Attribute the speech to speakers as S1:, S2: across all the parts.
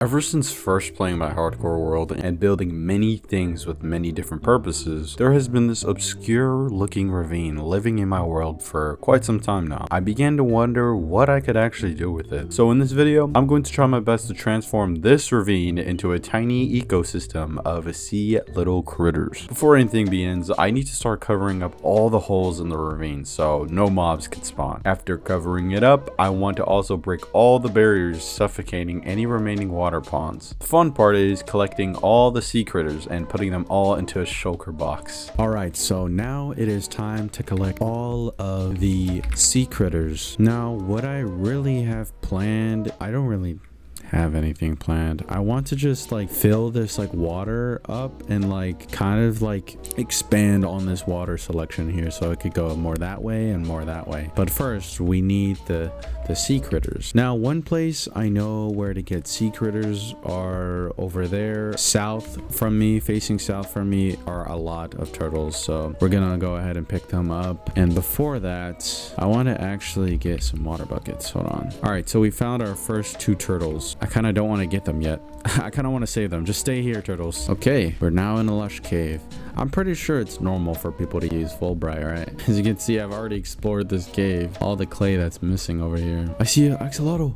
S1: Ever since first playing my hardcore world and building many things with many different purposes, there has been this obscure looking ravine living in my world for quite some time now. I began to wonder what I could actually do with it. So in this video, I'm going to try my best to transform this ravine into a tiny ecosystem of sea little critters. Before anything begins, I need to start covering up all the holes in the ravine so no mobs can spawn. After covering it up, I want to also break all the barriers suffocating any remaining water ponds. The fun part is collecting all the sea critters and putting them all into a shulker box. Alright, so now it is time to collect all of the sea critters. Now, what I really have planned, I don't really have anything planned. I want to just like fill this like water up and like kind of like expand on this water selection here so it could go more that way and more that way. But first we need the sea critters. Now one place I know where to get sea critters are over there south from me, facing south from me are a lot of turtles, so we're gonna go ahead and pick them up. And before that I want to actually get some water buckets. Hold on. All right, so we found our first two turtles. I kind of don't want to get them yet. I kind of want to save them. Just stay here, turtles. Okay, we're now in a lush cave. I'm pretty sure it's normal for people to use Fulbright, right? As you can see, I've already explored this cave. All the clay that's missing over here. I see an axolotl.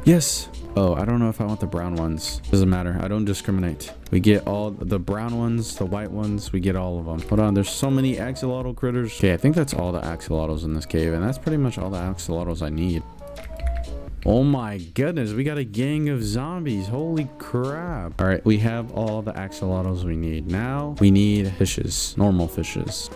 S1: Yes. Oh, I don't know if I want the brown ones. Doesn't matter. I don't discriminate. We get all the brown ones, the white ones. We get all of them. Hold on. There's so many axolotl critters. Okay, I think that's all the axolotls in this cave. And that's pretty much all the axolotls I need. Oh my goodness, we got a gang of zombies. Holy crap. All right, we have all the axolotls we need. Now we need fishes, normal fishes.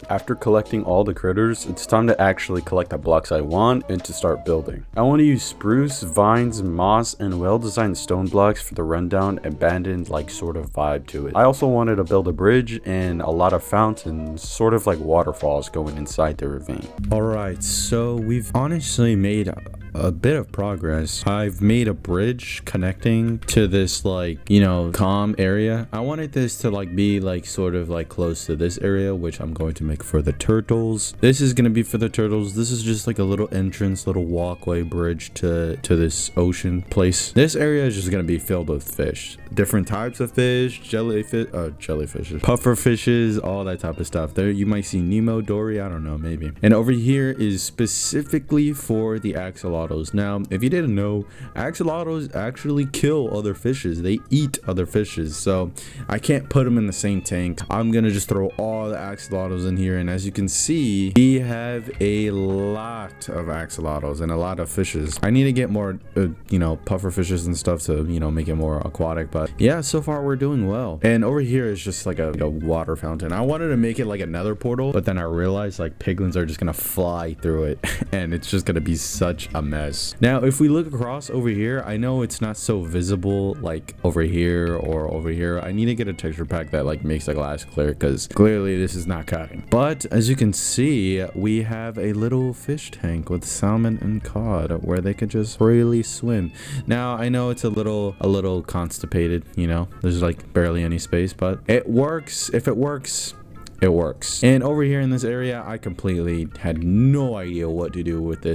S1: After collecting all the critters, it's time to actually collect the blocks I want and to start building. I want to use spruce, vines, moss, and well-designed stone blocks for the rundown, abandoned like sort of vibe to it. I also wanted to build a bridge and a lot of fountains, sort of like waterfalls going inside the ravine. Alright, so we've honestly made a bit of progress. I've made a bridge connecting to this like, you know, calm area. I wanted this to like be like sort of like close to this area, which I'm going to make for the turtles. This is going to be for the turtles. This is just like a little entrance, little walkway bridge to this ocean place. This area is just going to be filled with fish, different types of fish, jellyfishes, puffer fishes, all that type of stuff. There you might see Nemo, Dory, I don't know, maybe. And over here is specifically for the axolotls. Now, if you didn't know, axolotls actually kill other fishes. They eat other fishes, so I can't put them in the same tank. I'm gonna just throw all the axolotls in here, and as you can see, we have a lot of axolotls and a lot of fishes. I need to get more, you know, puffer fishes and stuff to, you know, make it more aquatic, but yeah, so far we're doing well. And over here is just like a water fountain. I wanted to make it like another portal, but then I realized like piglins are just gonna fly through it and it's just gonna be such a mess. Now, if we look across over here, I know it's not so visible like over here or over here. I need to get a texture pack that like makes the glass clear because clearly this is not cutting. But as you can see, we have a little fish tank with salmon and cod where they could just freely swim. Now, I know it's a little constipated, you know, there's like barely any space, but it works. If it works, it works. And over here in this area, I completely had no idea what to do with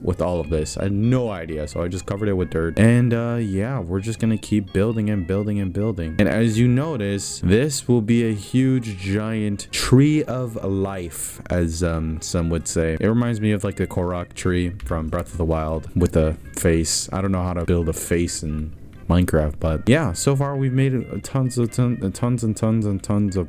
S1: with all of this. I had no idea, so I just covered it with dirt. And yeah, we're just gonna keep building and building and building. And as you notice, this will be a huge giant tree of life, as some would say. It reminds me of like the Korok tree from Breath of the Wild with a face. I don't know how to build a face in Minecraft, but yeah, so far we've made tons of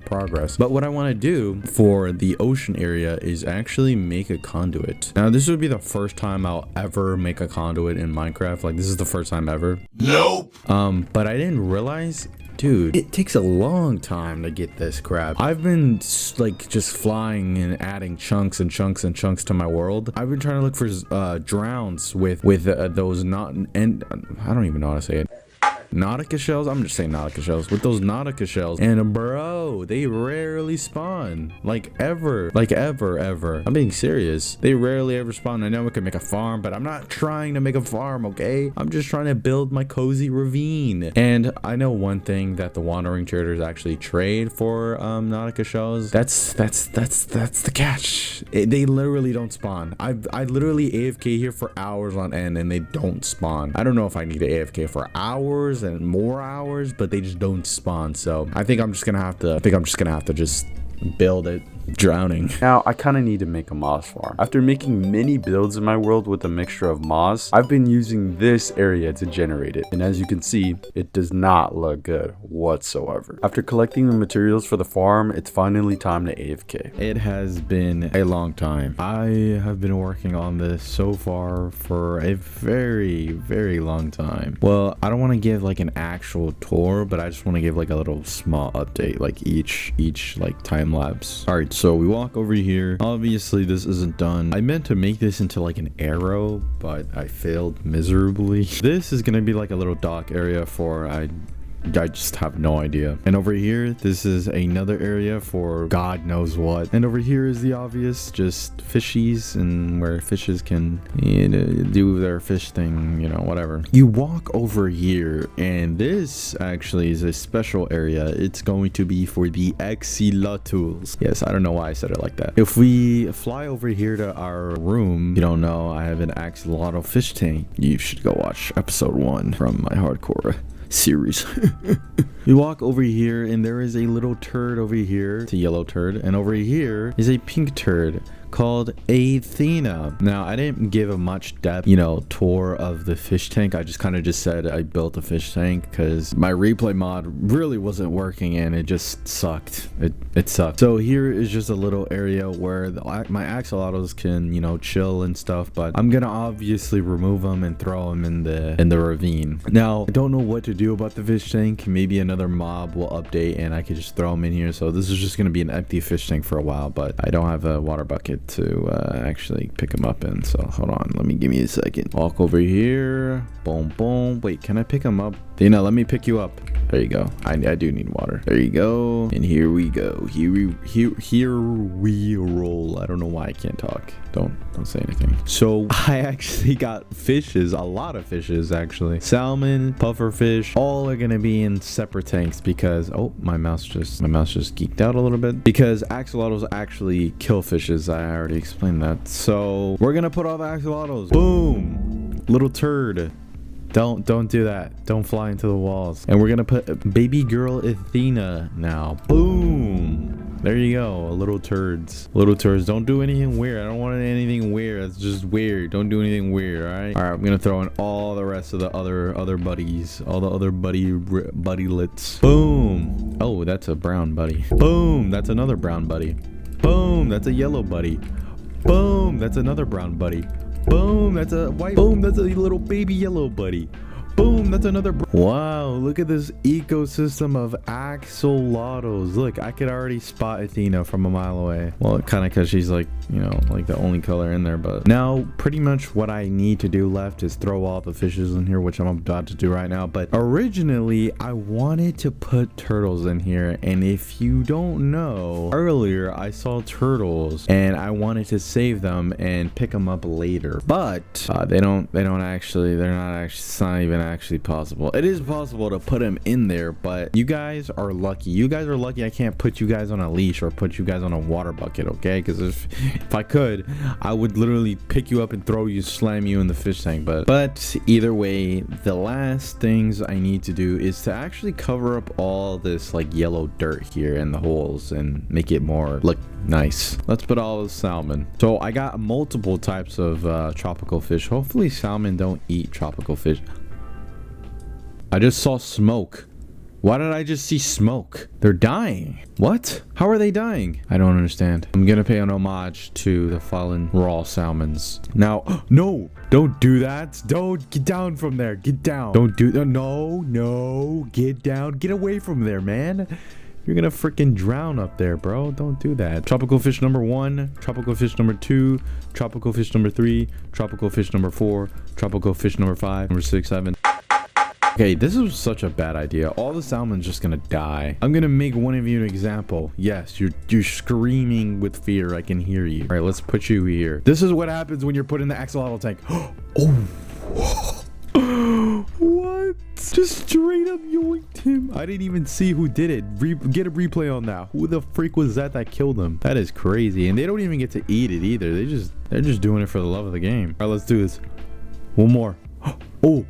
S1: progress. But what I want to do for the ocean area is actually make a conduit. Now, this would be the first time I'll ever make a conduit in Minecraft. Like, this is the first time ever. Nope. But I didn't realize, dude, it takes a long time to get this crap. I've been like just flying and adding chunks and chunks and chunks to my world. I've been trying to look for drowns with those not, and I don't even know how to say it. Nautica shells. I'm just saying Nautica shells. With those Nautica shells. And bro, they rarely spawn. Like ever. I'm being serious. They rarely ever spawn. I know we can make a farm, but I'm not trying to make a farm, okay? I'm just trying to build my cozy ravine. And I know one thing that the wandering traders actually trade for Nautica shells. That's the catch. They literally don't spawn. I literally AFK here for hours on end and they don't spawn. I don't know if I need to AFK for hours and more hours, but they just don't spawn. So I think I'm just gonna have to just build it. Drowning. Now, I kind of need to make a moss farm. After making many builds in my world with a mixture of moss, I've been using this area to generate it. And as you can see, it does not look good whatsoever. After collecting the materials for the farm, it's finally time to AFK. It has been a long time. I have been working on this so far for a very, very long time. Well, I don't want to give like an actual tour, but I just want to give like a little small update, like each like time lapse. All right. So we walk over here. Obviously this isn't done. I meant to make this into like an arrow, but I failed miserably. This is gonna be like a little dock area for I just have no idea. And over here, this is another area for God knows what. And over here is the obvious, just fishies, and where fishes can do their fish thing, you know, whatever. You walk over here, and this actually is a special area. It's going to be for the axolotls. Yes, I don't know why I said it like that. If we fly over here to our room, you don't know, I have an axolotl fish tank. You should go watch episode 1 from my hardcore series. You walk over here and there is a little turd over here. It's a yellow turd, and over here is a pink turd called Athena. Now, I didn't give a much depth, you know, tour of the fish tank. I just kind of just said I built a fish tank because my replay mod really wasn't working and it just sucked. It sucked. So here is just a little area where my axolotls can, you know, chill and stuff, but I'm gonna obviously remove them and throw them in the ravine. Now, I don't know what to do about the fish tank. Maybe another mob will update and I could just throw them in here. So this is just gonna be an empty fish tank for a while, but I don't have a water bucket to actually pick them up in. So hold on, give me a second. Walk over here. Boom, boom. Wait, can I pick them up? Dana, let me pick you up. There you go. I do need water. There you go. And here we go. Here we roll. I don't know why I can't talk. Don't say anything. So I actually got fishes, a lot of fishes actually. Salmon, pufferfish, all are gonna be in separate tanks because my mouse just geeked out a little bit. Because axolotls actually kill fishes. I already explained that. So we're gonna put all the axolotls. Boom! Little turd. Don't do that. Don't fly into the walls. And we're gonna put baby girl Athena now. Boom! There you go. Little turds. Little turds. Don't do anything weird. I don't want anything weird. That's just weird. Don't do anything weird, alright? Alright, I'm gonna throw in all the rest of the other buddies. All the other buddylets. Boom! Oh, that's a brown buddy. Boom! That's another brown buddy. Boom! That's a yellow buddy. Boom! That's another brown buddy. Boom, that's a white. Boom, that's a little baby yellow buddy. Boom, that's another. Wow, look at this ecosystem of axolotls. Look, I could already spot Athena from a mile away. Well, kind of because she's like, you know, like the only color in there. But now pretty much what I need to do left is throw all the fishes in here, which I'm about to do right now. But originally I wanted to put turtles in here. And if you don't know, earlier I saw turtles and I wanted to save them and pick them up later. But they're not actually, it's not even actually possible. It is possible to put them in there, but you guys are lucky. You guys are lucky I can't put you guys on a leash or put you guys on a water bucket, okay? Because if I could, I would literally pick you up and throw you, slam you in the fish tank. But either way, the last things I need to do is to actually cover up all this like yellow dirt here in the holes and make it more look nice. Let's put all the salmon. So I got multiple types of tropical fish. Hopefully salmon don't eat tropical fish. I just saw smoke. Why did I just see smoke? They're dying. What? How are they dying? I don't understand. I'm gonna pay an homage to the fallen raw salmons. Now, no, don't do that. Don't get down from there. Get down. Don't do that. No, get down. Get away from there, man. You're gonna freaking drown up there, bro. Don't do that. Tropical fish number 1, tropical fish number 2, tropical fish number 3, tropical fish number 4, tropical fish number 5, number 6, 7. Okay, this is such a bad idea. All the salmon's just gonna die. I'm gonna make one of you an example. Yes, you're screaming with fear. I can hear you. All right, let's put you here. This is what happens when you're put in the axolotl tank. Oh. What? Just straight up yoinked him. I didn't even see who did it. Get a replay on that. Who the freak was that killed him? That is crazy. And they don't even get to eat it either. They're just doing it for the love of the game. All right, let's do this. One more. Oh.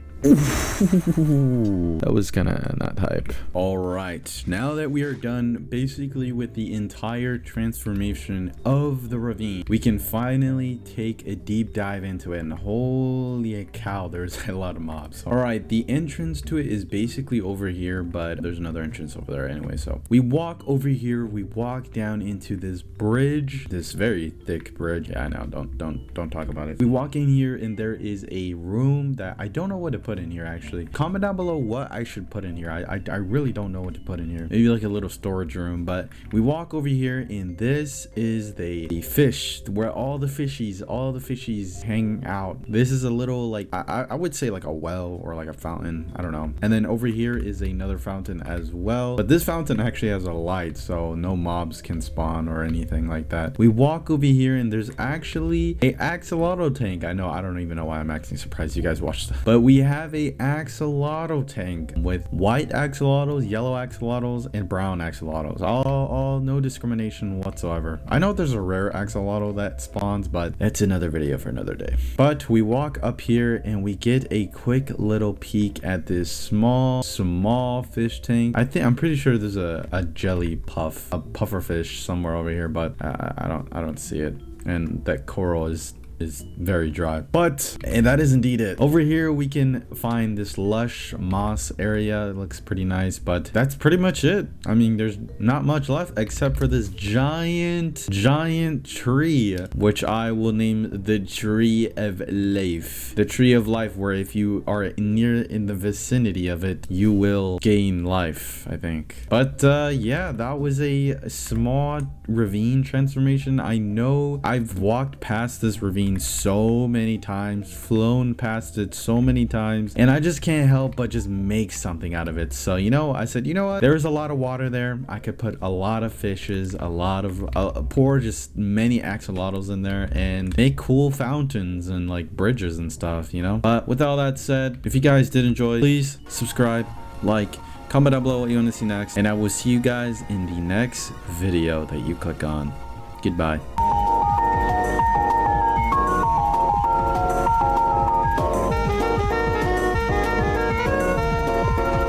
S1: That was kind of not hype. All right, now that we are done basically with the entire transformation of the ravine, we can finally take a deep dive into it. And holy cow, there's a lot of mobs. All right, the entrance to it is basically over here, but there's another entrance over there anyway. So we walk over here, we walk down into this bridge, this very thick bridge. Yeah, I know, don't talk about it. We walk in here and there is a room that I don't know what to put in here actually. Comment down below what I should put in here. I really don't know what to put in here. Maybe like a little storage room. But we walk over here and this is the fish where all the fishies hang out. This is a little like I would say like a well or like a fountain. I don't know. And then over here is another fountain as well. But this fountain actually has a light, so no mobs can spawn or anything like that. We walk over here and there's actually a axolotl tank. I know, I don't even know why I'm acting surprised you guys watched that. But we have a axolotl tank with white axolotls, yellow axolotls, and brown axolotls. All no discrimination whatsoever. I know there's a rare axolotl that spawns, but that's another video for another day. But we walk up here and we get a quick little peek at this small fish tank. I'm pretty sure there's a jelly puff, a puffer fish somewhere over here, but I don't see it. And that coral is very dry, but that is indeed it. Over here we can find this lush moss area. It looks pretty nice, but that's pretty much it. I mean, there's not much left except for this giant tree, which I will name the tree of life. The tree of life, where if you are in the vicinity of it, you will gain life, I think. But yeah, that was a small ravine transformation. I know I've walked past this ravine so many times, flown past it so many times, and I just can't help but just make something out of it. So, you know, I said, you know what, there's a lot of water there. I could put a lot of fishes, a lot of pour just many axolotls in there and make cool fountains and like bridges and stuff, you know. But with all that said, if you guys did enjoy, please subscribe, like, comment down below what you want to see next, and I will see you guys in the next video that you click on. Goodbye.